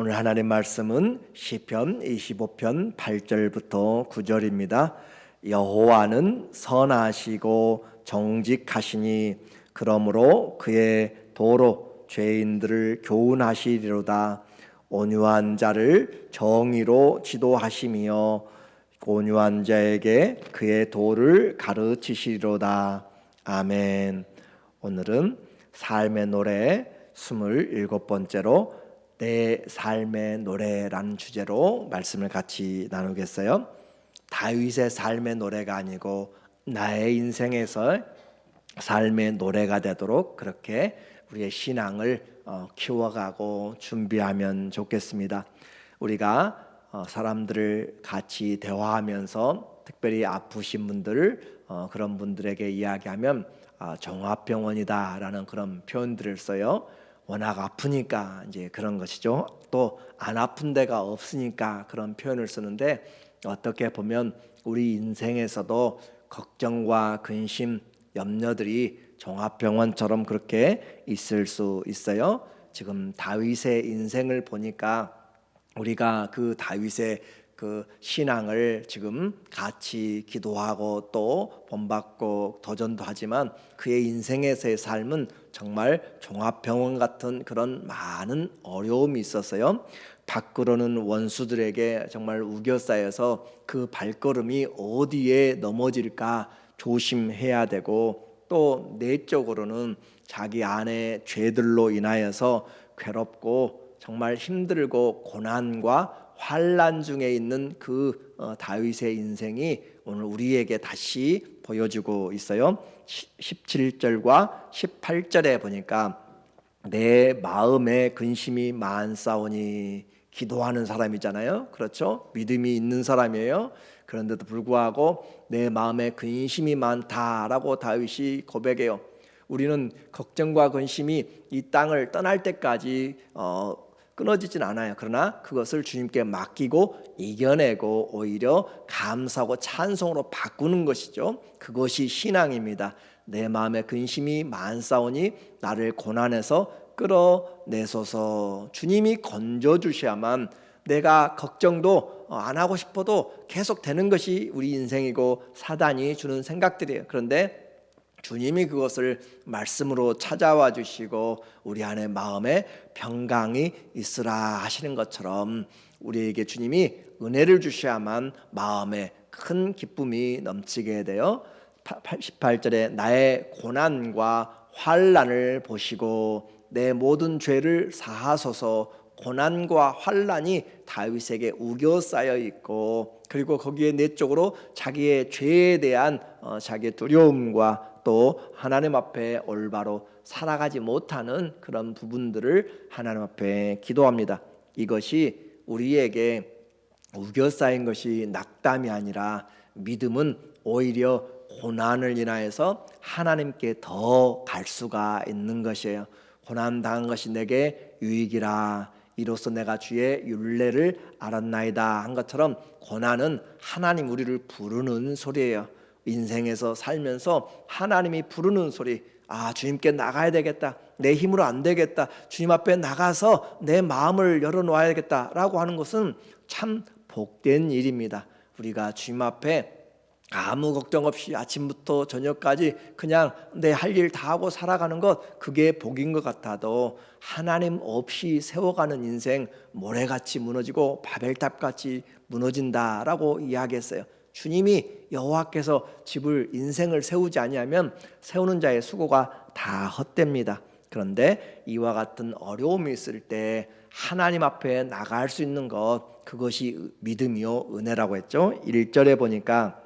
오늘 하나님 말씀은 시편 25편 8절부터 9절입니다. 여호와는 선하시고 정직하시니 그러므로 그의 도로 죄인들을 교훈하시리로다. 온유한 자를 정의로 지도하시며 온유한 자에게 그의 도를 가르치시리로다. 아멘. 오늘은 삶의 노래 27번째로 내 삶의 노래라는 주제로 말씀을 같이 나누겠어요. 다윗의 삶의 노래가 아니고 나의 인생에서 삶의 노래가 되도록 그렇게 우리의 신앙을 키워가고 준비하면 좋겠습니다. 우리가 사람들을 같이 대화하면서 특별히 아프신 분들 그런 분들에게 이야기하면 종합병원이다라는 그런 표현들을 써요. 워낙 아프니까 이제 그런 것이죠. 또 안 아픈 데가 없으니까 그런 표현을 쓰는데, 어떻게 보면 우리 인생에서도 걱정과 근심, 염려들이 종합병원처럼 그렇게 있을 수 있어요. 지금 다윗의 인생을 보니까 우리가 그 다윗의 그 신앙을 지금 같이 기도하고 또 본받고 도전도 하지만 그의 인생에서의 삶은 정말 종합병원 같은 그런 많은 어려움이 있었어요. 밖으로는 원수들에게 정말 우겨싸여서 그 발걸음이 어디에 넘어질까 조심해야 되고, 또 내적으로는 자기 안의 죄들로 인하여서 괴롭고 정말 힘들고 고난과 환난 중에 있는 그 다윗의 인생이 오늘 우리에게 다시 보여주고 있어요. 17절과 18절에 보니까 내 마음에 근심이 많사오니, 기도하는 사람이잖아요. 그렇죠? 믿음이 있는 사람이에요. 그런데도 불구하고 내 마음에 근심이 많다라고 다윗이 고백해요. 우리는 걱정과 근심이 이 땅을 떠날 때까지 끊어지진 않아요. 그러나 그것을 주님께 맡기고 이겨내고 오히려 감사하고 찬송으로 바꾸는 것이죠. 그것이 신앙입니다. 내 마음에 근심이 많사오니 나를 고난에서 끌어내소서. 주님이 건져주셔야만 내가 걱정도 안 하고 싶어도 계속 되는 것이 우리 인생이고 사단이 주는 생각들이에요. 그런데 주님이 그것을 말씀으로 찾아와 주시고 우리 안에 마음에 평강이 있으라 하시는 것처럼 우리에게 주님이 은혜를 주셔야만 마음에 큰 기쁨이 넘치게 돼요. 18절에 나의 고난과 환난을 보시고 내 모든 죄를 사하소서. 고난과 환난이 다윗에게 우겨 쌓여 있고, 그리고 거기에 내적으로 자기의 죄에 대한 자기의 두려움과 또 하나님 앞에 올바로 살아가지 못하는 그런 부분들을 하나님 앞에 기도합니다. 이것이 우리에게 우겨 쌓인 것이 낙담이 아니라, 믿음은 오히려 고난을 인하여서 하나님께 더 갈 수가 있는 것이에요. 고난 당한 것이 내게 유익이라, 이로써 내가 주의 율례를 알았나이다 한 것처럼 고난은 하나님 우리를 부르는 소리예요. 인생에서 살면서 하나님이 부르는 소리, 주님께 나가야 되겠다, 내 힘으로 안 되겠다, 주님 앞에 나가서 내 마음을 열어놓아야겠다 라고 하는 것은 참 복된 일입니다. 우리가 주님 앞에 아무 걱정 없이 아침부터 저녁까지 그냥 내 할 일 다 하고 살아가는 것, 그게 복인 것 같아도 하나님 없이 세워가는 인생 모래같이 무너지고 바벨탑같이 무너진다라고 이야기했어요. 주님이 여호와께서 집을, 인생을 세우지 아니하면 세우는 자의 수고가 다 헛됩니다. 그런데 이와 같은 어려움이 있을 때 하나님 앞에 나갈 수 있는 것, 그것이 믿음이요 은혜라고 했죠. 1절에 보니까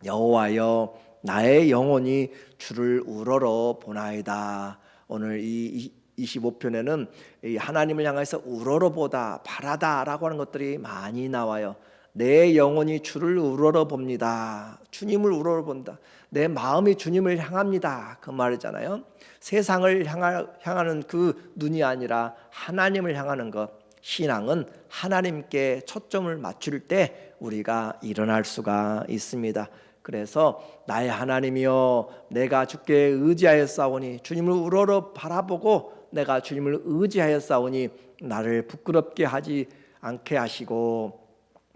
여호와여 나의 영혼이 주를 우러러 보나이다. 오늘 이 25편에는 하나님을 향해서 우러러보다, 바라다라고 하는 것들이 많이 나와요. 내 영혼이 주를 우러러 봅니다. 주님을 우러러 본다. 내 마음이 주님을 향합니다. 그 말이잖아요. 세상을 향하는 그 눈이 아니라 하나님을 향하는 것. 신앙은 하나님께 초점을 맞출 때 우리가 일어날 수가 있습니다. 그래서 나의 하나님이여 내가 주께 의지하였사오니, 주님을 우러러 바라보고 내가 주님을 의지하였사오니 나를 부끄럽게 하지 않게 하시고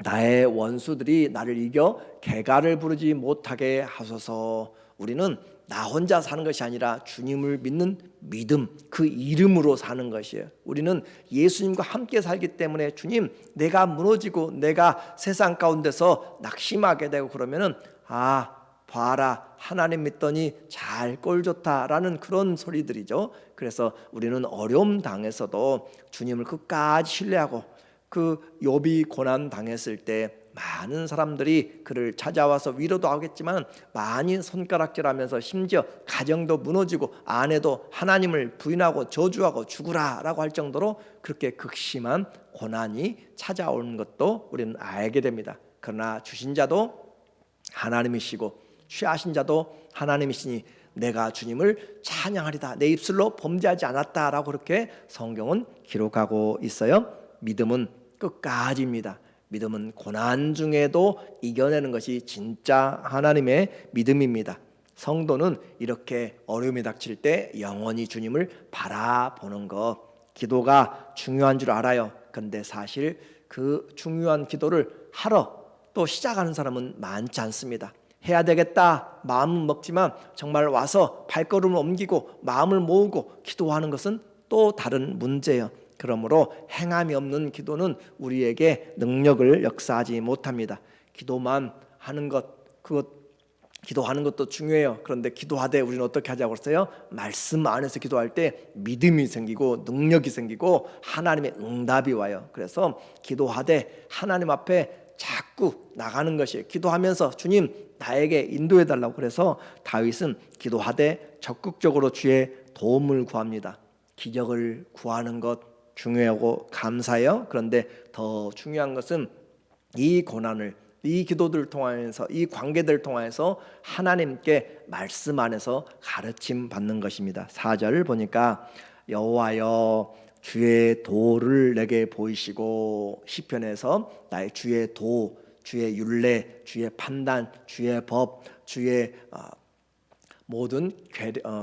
나의 원수들이 나를 이겨 개가를 부르지 못하게 하소서. 우리는 나 혼자 사는 것이 아니라 주님을 믿는 믿음, 그 이름으로 사는 것이에요. 우리는 예수님과 함께 살기 때문에 주님, 내가 무너지고 내가 세상 가운데서 낙심하게 되고 그러면은 봐라, 하나님 믿더니 잘 꼴 좋다라는 그런 소리들이죠. 그래서 우리는 어려움 당해서도 주님을 끝까지 신뢰하고, 그 욥이 고난 당했을 때 많은 사람들이 그를 찾아와서 위로도 하겠지만 많이 손가락질하면서 심지어 가정도 무너지고 아내도 하나님을 부인하고 저주하고 죽으라라고 할 정도로 그렇게 극심한 고난이 찾아오는 것도 우리는 알게 됩니다. 그러나 주신 자도 하나님이시고 취하신 자도 하나님이시니 내가 주님을 찬양하리다, 내 입술로 범죄하지 않았다라고 그렇게 성경은 기록하고 있어요. 믿음은 끝까지입니다. 믿음은 고난 중에도 이겨내는 것이 진짜 하나님의 믿음입니다. 성도는 이렇게 어려움이 닥칠 때 영원히 주님을 바라보는 것, 기도가 중요한 줄 알아요. 그런데 사실 그 중요한 기도를 하러 또 시작하는 사람은 많지 않습니다. 해야 되겠다 마음은 먹지만 정말 와서 발걸음을 옮기고 마음을 모으고 기도하는 것은 또 다른 문제예요. 그러므로 행함이 없는 기도는 우리에게 능력을 역사하지 못합니다. 기도만 하는 것, 기도하는 것도 중요해요. 그런데 기도하되 우리는 어떻게 하자고 했어요? 말씀 안에서 기도할 때 믿음이 생기고 능력이 생기고 하나님의 응답이 와요. 그래서 기도하되 하나님 앞에 자꾸 나가는 것이에요. 기도하면서 주님 나에게 인도해 달라고. 그래서 다윗은 기도하되 적극적으로 주의 도움을 구합니다. 기적을 구하는 것 중요하고 감사해요. 그런데 더 중요한 것은 이 고난을, 이 기도들을 통하여서, 이 관계들을 통하여서 하나님께 말씀 안에서 가르침 받는 것입니다. 4절 보니까 여호와여 주의 도를 내게 보이시고, 시편에서 나의 주의 도, 주의 율례, 주의 판단, 주의 법, 주의 모든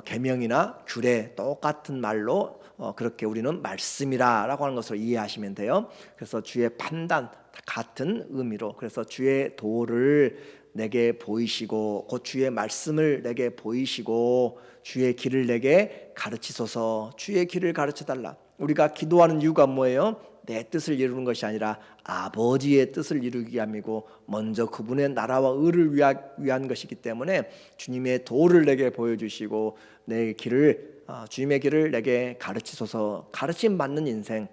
계명이나 규례, 똑같은 말로 그렇게 우리는 말씀이라고 하는 것을 이해하시면 돼요. 그래서 주의 판단 같은 의미로, 그래서 주의 도를 내게 보이시고, 곧 주의 말씀을 내게 보이시고, 주의 길을 내게 가르치소서. 주의 길을 가르쳐달라. 우리가 기도하는 이유가 뭐예요? 내 뜻을 이루는 것이 아니라 아버지의 뜻을 이루기 위함이고, 먼저 그분의 나라와 의를 위한 것이기 때문에 주님의 도를 내게 보여주시고 내 길을, 주님의 길을 내게 가르치소서. 가르침 받는 인생,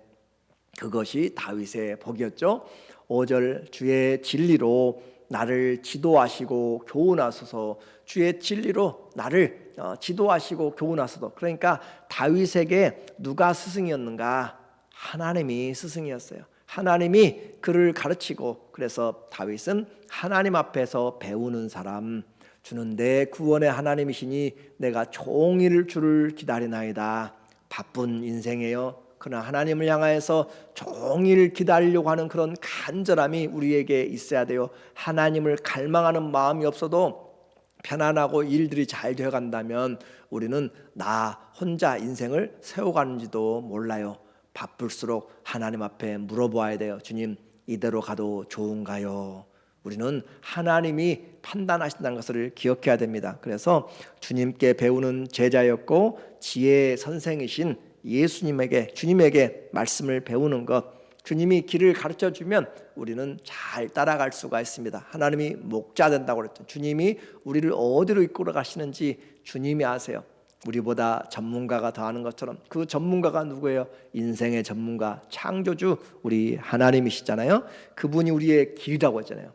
그것이 다윗의 복이었죠. 5절 주의 진리로 나를 지도하시고 교훈하소서. 주의 진리로 나를 지도하시고 교훈하소서. 그러니까 다윗에게 누가 스승이었는가? 하나님이 스승이었어요. 하나님이 그를 가르치고, 그래서 다윗은 하나님 앞에서 배우는 사람, 주는 내 구원의 하나님이시니 내가 종일 주를 기다리나이다. 바쁜 인생이에요. 그러나 하나님을 향하여서 종일 기다리려고 하는 그런 간절함이 우리에게 있어야 돼요. 하나님을 갈망하는 마음이 없어도 편안하고 일들이 잘 되어간다면 우리는 나 혼자 인생을 세워가는지도 몰라요. 바쁠수록 하나님 앞에 물어보아야 돼요. 주님, 이대로 가도 좋은가요? 우리는 하나님이 판단하신다는 것을 기억해야 됩니다. 그래서 주님께 배우는 제자였고 지혜의 선생이신 예수님에게, 주님에게 말씀을 배우는 것, 주님이 길을 가르쳐 주면 우리는 잘 따라갈 수가 있습니다. 하나님이 목자 된다고 그랬죠. 주님이 우리를 어디로 이끌어 가시는지 주님이 아세요. 우리보다 전문가가 더 아는 것처럼 그 전문가가 누구예요? 인생의 전문가, 창조주 우리 하나님이시잖아요. 그분이 우리의 길이라고 했잖아요.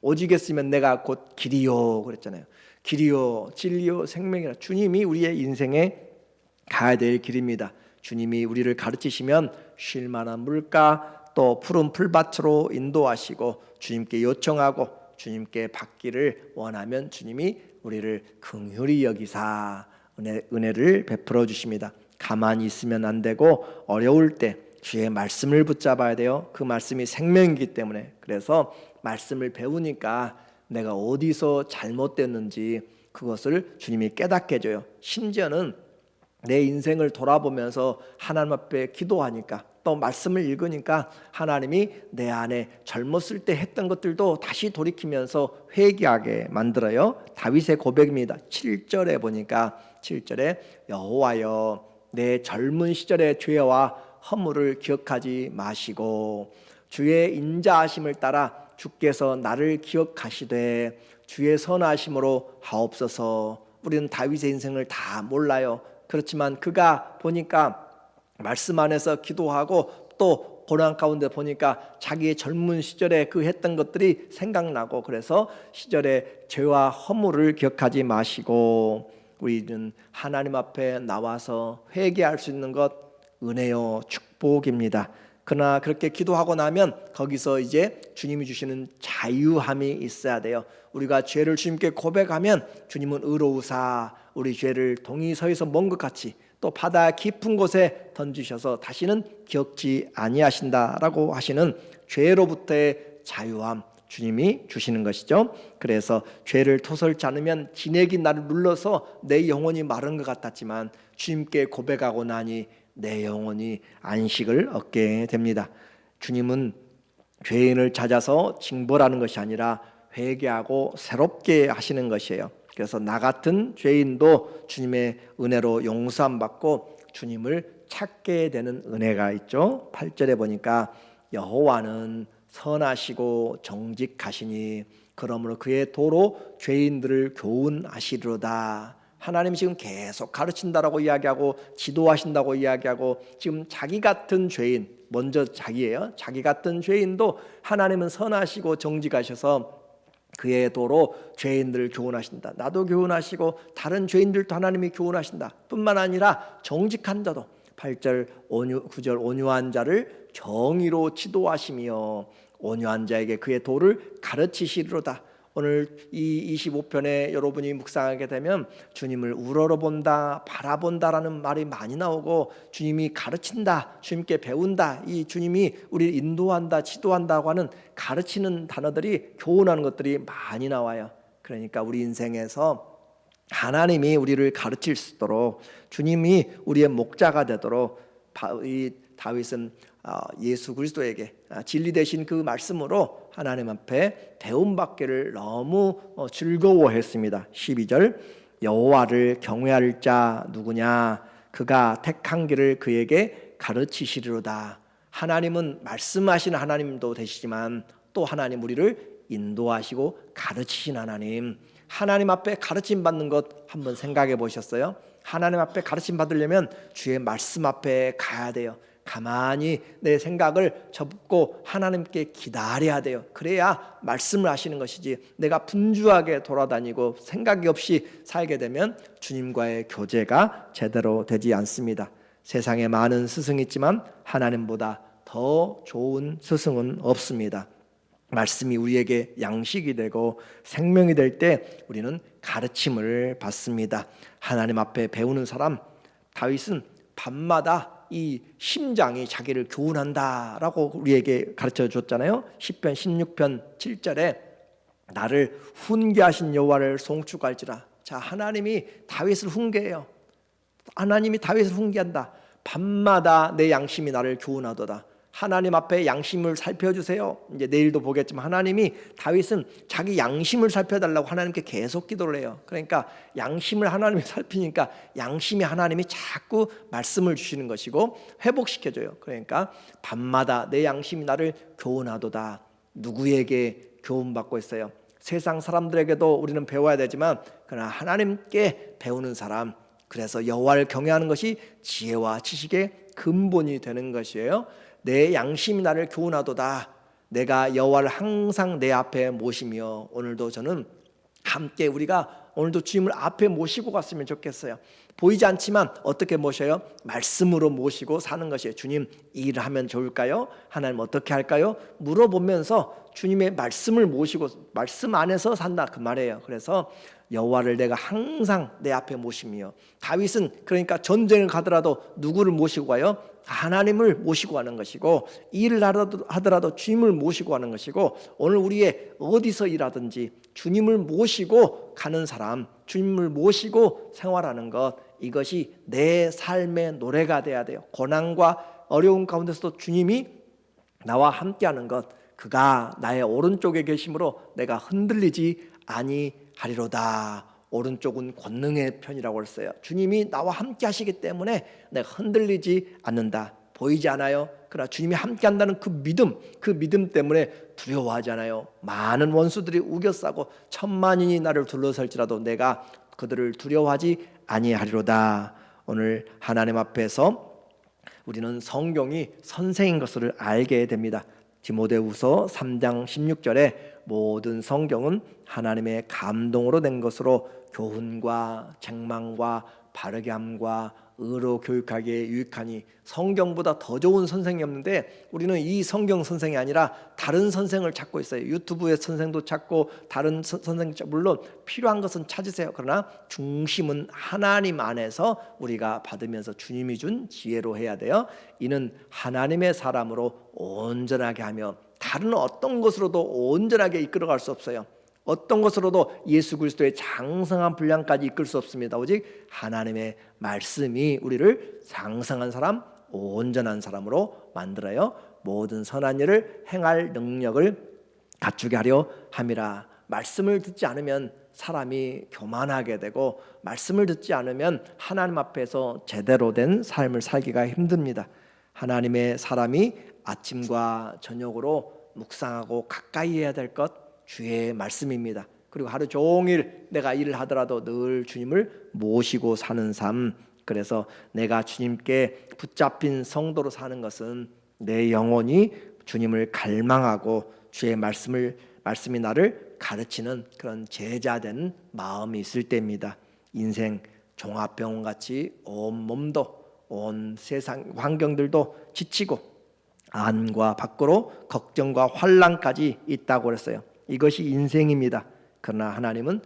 오직했으면 내가 곧 길이요 그랬잖아요. 길이요 진리요 생명이라. 주님이 우리의 인생에 가야 될 길입니다. 주님이 우리를 가르치시면 쉴 만한 물가, 또 푸른 풀밭으로 인도하시고, 주님께 요청하고 주님께 받기를 원하면 주님이 우리를 긍휼히 여기사 은혜를 베풀어 주십니다. 가만히 있으면 안 되고 어려울 때 주의 말씀을 붙잡아야 돼요. 그 말씀이 생명이기 때문에. 그래서 말씀을 배우니까 내가 어디서 잘못됐는지 그것을 주님이 깨닫게 해줘요. 심지어는 내 인생을 돌아보면서 하나님 앞에 기도하니까, 또 말씀을 읽으니까 하나님이 내 안에 젊었을 때 했던 것들도 다시 돌이키면서 회개하게 만들어요. 다윗의 고백입니다. 7절에 보니까 7절에 여호와여 내 젊은 시절의 죄와 허물을 기억하지 마시고 주의 인자하심을 따라 주께서 나를 기억하시되 주의 선하심으로 하옵소서. 우리는 다윗의 인생을 다 몰라요. 그렇지만 그가 보니까 말씀 안에서 기도하고 또 고난 가운데 보니까 자기의 젊은 시절에 그 했던 것들이 생각나고, 그래서 시절의 죄와 허물을 기억하지 마시고, 우리는 하나님 앞에 나와서 회개할 수 있는 것 은혜요 축복입니다. 그러나 그렇게 기도하고 나면 거기서 이제 주님이 주시는 자유함이 있어야 돼요. 우리가 죄를 주님께 고백하면 주님은 의로우사 우리 죄를 동이 서에서 먼 것 같이 또 바다 깊은 곳에 던지셔서 다시는 기억지 아니하신다라고 하시는 죄로부터의 자유함 주님이 주시는 것이죠. 그래서 죄를 토설지 않으면 진액이 나를 눌러서 내 영혼이 마른 것 같았지만 주님께 고백하고 나니 내 영혼이 안식을 얻게 됩니다. 주님은 죄인을 찾아서 징벌하는 것이 아니라 회개하고 새롭게 하시는 것이에요. 그래서 나 같은 죄인도 주님의 은혜로 용서함 받고 주님을 찾게 되는 은혜가 있죠. 8절에 보니까 여호와는 선하시고 정직하시니 그러므로 그의 도로 죄인들을 교훈하시리로다. 하나님이 지금 계속 가르친다라고 이야기하고 지도하신다고 이야기하고, 지금 자기 같은 죄인, 먼저 자기예요. 자기 같은 죄인도 하나님은 선하시고 정직하셔서 그의 도로 죄인들을 교훈하신다. 나도 교훈하시고 다른 죄인들도 하나님이 교훈하신다. 뿐만 아니라 정직한 자도 8절 9절 온유한 자를 정의로 지도하시며 온유한 자에게 그의 도를 가르치시리로다. 오늘 이 25편에 여러분이 묵상하게 되면 주님을 우러러본다, 바라본다라는 말이 많이 나오고, 주님이 가르친다, 주님께 배운다, 이 주님이 우리를 인도한다, 지도한다고 하는 가르치는 단어들이, 교훈하는 것들이 많이 나와요. 그러니까 우리 인생에서 하나님이 우리를 가르칠 수 있도록, 주님이 우리의 목자가 되도록 이 다윗은 예수 그리스도에게 진리 되신 그 말씀으로 하나님 앞에 배움받기를 너무 즐거워했습니다. 12절 여호와를 경외할 자 누구냐? 그가 택한 길을 그에게 가르치시리로다. 하나님은 말씀하시는 하나님도 되시지만 또 하나님 우리를 인도하시고 가르치신 하나님. 하나님 앞에 가르침 받는 것 한번 생각해 보셨어요? 하나님 앞에 가르침 받으려면 주의 말씀 앞에 가야 돼요. 가만히 내 생각을 접고 하나님께 기다려야 돼요. 그래야 말씀을 하시는 것이지, 내가 분주하게 돌아다니고 생각이 없이 살게 되면 주님과의 교제가 제대로 되지 않습니다. 세상에 많은 스승이 있지만 하나님보다 더 좋은 스승은 없습니다. 말씀이 우리에게 양식이 되고 생명이 될 때 우리는 가르침을 받습니다. 하나님 앞에 배우는 사람, 다윗은 밤마다 이 심장이 자기를 교훈한다라고 우리에게 가르쳐 줬잖아요. 시편 16편 7절에 나를 훈계하신 여호와를 송축할지라. 자, 하나님이 다윗을 훈계해요. 하나님이 다윗을 훈계한다. 밤마다 내 양심이 나를 교훈하도다. 하나님 앞에 양심을 살펴주세요. 이제 내일도 보겠지만 하나님이 다윗은 자기 양심을 살펴달라고 하나님께 계속 기도를 해요. 그러니까 양심을 하나님이 살피니까 양심이 하나님이 자꾸 말씀을 주시는 것이고 회복시켜줘요. 그러니까 밤마다 내 양심이 나를 교훈하도다. 누구에게 교훈받고 있어요? 세상 사람들에게도 우리는 배워야 되지만 그러나 하나님께 배우는 사람, 그래서 여호와를 경외하는 것이 지혜와 지식의 근본이 되는 것이에요. 내 양심이 나를 교훈하도다. 내가 여호와를 항상 내 앞에 모시며, 오늘도 저는 함께 우리가 오늘도 주님을 앞에 모시고 갔으면 좋겠어요. 보이지 않지만 어떻게 모셔요? 말씀으로 모시고 사는 것이에요. 주님, 이 일을 하면 좋을까요? 하나님 어떻게 할까요? 물어보면서 주님의 말씀을 모시고 말씀 안에서 산다, 그 말이에요. 그래서 여호와를 내가 항상 내 앞에 모시며, 다윗은 그러니까 전쟁을 가더라도 누구를 모시고 가요? 하나님을 모시고 가는 것이고, 일을 하더라도 주님을 모시고 가는 것이고, 오늘 우리의 어디서 일하든지 주님을 모시고 가는 사람, 주님을 모시고 생활하는 것, 이것이 내 삶의 노래가 돼야 돼요. 고난과 어려움 가운데서도 주님이 나와 함께하는 것, 그가 나의 오른쪽에 계심으로 내가 흔들리지 아니하리로다. 오른쪽은 권능의 편이라고 했어요. 주님이 나와 함께 하시기 때문에 내가 흔들리지 않는다. 보이지 않아요. 그러나 주님이 함께 한다는 그 믿음 때문에 두려워하지 않아요. 많은 원수들이 우겨싸고 천만인이 나를 둘러설지라도 내가 그들을 두려워하지 아니하리로다. 오늘 하나님 앞에서 우리는 성경이 선생인 것을 알게 됩니다. 디모데후서 3장 16절에 모든 성경은 하나님의 감동으로 된 것으로 교훈과 책망과 바르게 함과 의로 교육하기에 유익하니, 성경보다 더 좋은 선생이 없는데 우리는 이 성경 선생이 아니라 다른 선생을 찾고 있어요. 유튜브의 선생도 찾고 다른 선생, 물론 필요한 것은 찾으세요. 그러나 중심은 하나님 안에서 우리가 받으면서 주님이 준 지혜로 해야 돼요. 이는 하나님의 사람으로 온전하게 하며 다른 어떤 것으로도 온전하게 이끌어갈 수 없어요. 어떤 것으로도 예수 그리스도의 장성한 분량까지 이끌 수 없습니다. 오직 하나님의 말씀이 우리를 장성한 사람, 온전한 사람으로 만들어요. 모든 선한 일을 행할 능력을 갖추게 하려 함이라. 말씀을 듣지 않으면 사람이 교만하게 되고, 말씀을 듣지 않으면 하나님 앞에서 제대로 된 삶을 살기가 힘듭니다. 하나님의 사람이 아침과 저녁으로 묵상하고 가까이 해야 될 것, 주의 말씀입니다. 그리고 하루 종일 내가 일을 하더라도 늘 주님을 모시고 사는 삶. 그래서 내가 주님께 붙잡힌 성도로 사는 것은 내 영혼이 주님을 갈망하고 주의 말씀이 나를 가르치는 그런 제자된 마음이 있을 때입니다. 인생 종합병원 같이 온 몸도 온 세상 환경들도 지치고 안과 밖으로 걱정과 환난까지 있다고 그랬어요. 이것이 인생입니다. 그러나 하나님은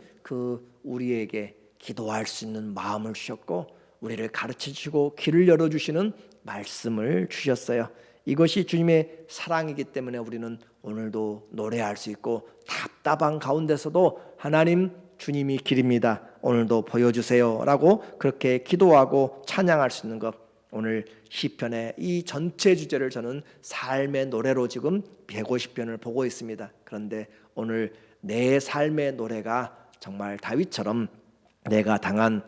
우리에게 기도할 수 있는 마음을 주셨고, 우리를 가르쳐 주시고 길을 열어주시는 말씀을 주셨어요. 이것이 주님의 사랑이기 때문에 우리는 오늘도 노래할 수 있고, 답답한 가운데서도 하나님 주님이 길입니다, 오늘도 보여주세요 라고 그렇게 기도하고 찬양할 수 있는 것. 오늘 시편의 이 전체 주제를 저는 삶의 노래로 지금 150편을 보고 있습니다. 그런데 오늘 내 삶의 노래가 정말 다윗처럼 내가 당한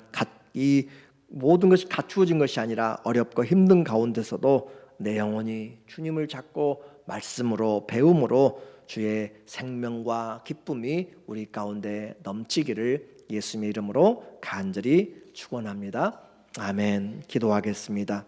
이 모든 것이 갖추어진 것이 아니라 어렵고 힘든 가운데서도 내 영혼이 주님을 찾고 말씀으로 배움으로 주의 생명과 기쁨이 우리 가운데 넘치기를 예수님의 이름으로 간절히 축원합니다. 아멘. 기도하겠습니다.